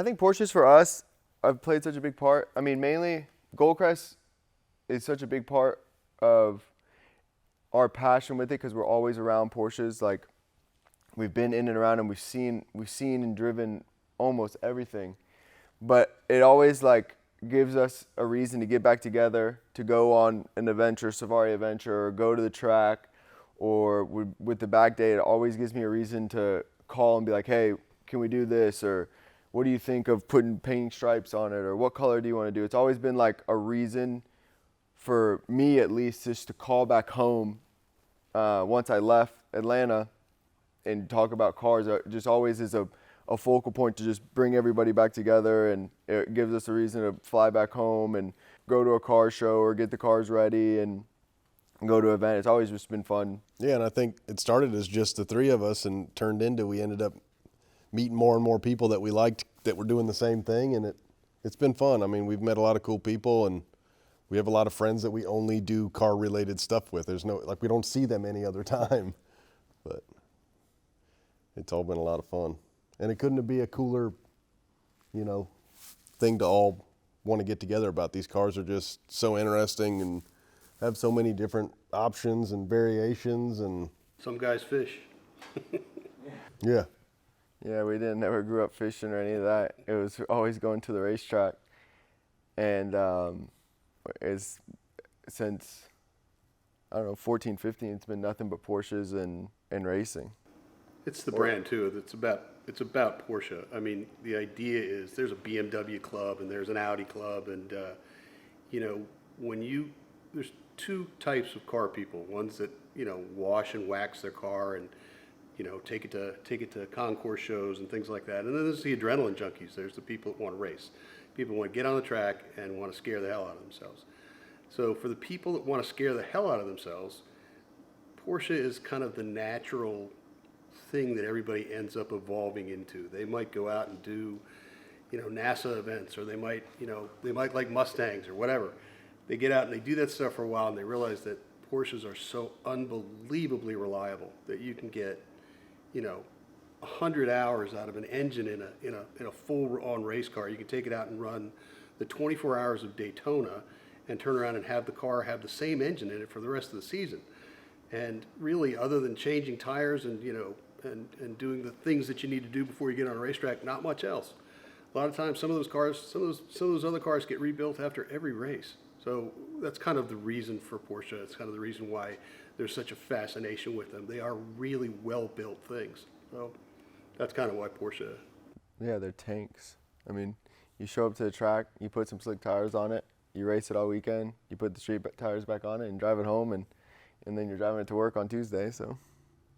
I think Porsches for us have played such a big part. I mean, mainly Goldcrest is such a big part of our passion with it because we're always around Porsches. Like we've been in and around and we've seen and driven almost everything. But it always like gives us a reason to get back together, to go on an adventure, safari adventure, or go to the track, or with the back day, it always gives me a reason to call and be like, hey, can we do this? Or what do you think of painting stripes on it? Or what color do you want to do? It's always been like a reason for me, at least, just to call back home once I left Atlanta and talk about cars. It just always is a focal point to just bring everybody back together, and it gives us a reason to fly back home and go to a car show or get the cars ready and go to an event. It's always just been fun. Yeah, and I think it started as just the three of us and turned into we ended up meeting more and more people that we liked that were doing the same thing, and it's been fun. I mean, we've met a lot of cool people, and we have a lot of friends that we only do car-related stuff with. There's no, like, we don't see them any other time, but it's all been a lot of fun. And it couldn't be a cooler, thing to all want to get together about. These cars are just so interesting and have so many different options and variations, and Some guys fish. yeah. Yeah, we never grew up fishing or any of that. It was always going to the racetrack. And it's since, I don't know, 14, 15, it's been nothing but Porsches and racing. It's the brand too. It's about Porsche. I mean, the idea is there's a BMW club and there's an Audi club, and there's two types of car people. Ones that wash and wax their car and take it to concourse shows and things like that. And then there's the adrenaline junkies. There's the people that want to race. People want to get on the track and want to scare the hell out of themselves. So for the people that want to scare the hell out of themselves, Porsche is kind of the natural thing that everybody ends up evolving into. They might go out and do, NASA events, or they might like Mustangs or whatever. They get out and they do that stuff for a while, and they realize that Porsches are so unbelievably reliable that you can get, 100 hours out of an engine in a full-on race car. You can take it out and run the 24 hours of Daytona and turn around and have the car have the same engine in it for the rest of the season. And really, other than changing tires and and doing the things that you need to do before you get on a racetrack, not much else. A lot of times, some of those other cars get rebuilt after every race. So that's kind of the reason for Porsche. It's kind of the reason why there's such a fascination with them. They are really well-built things. So that's kind of why Porsche. Yeah, they're tanks. I mean, you show up to the track, you put some slick tires on it, you race it all weekend, you put the street tires back on it and drive it home, and then you're driving it to work on Tuesday. So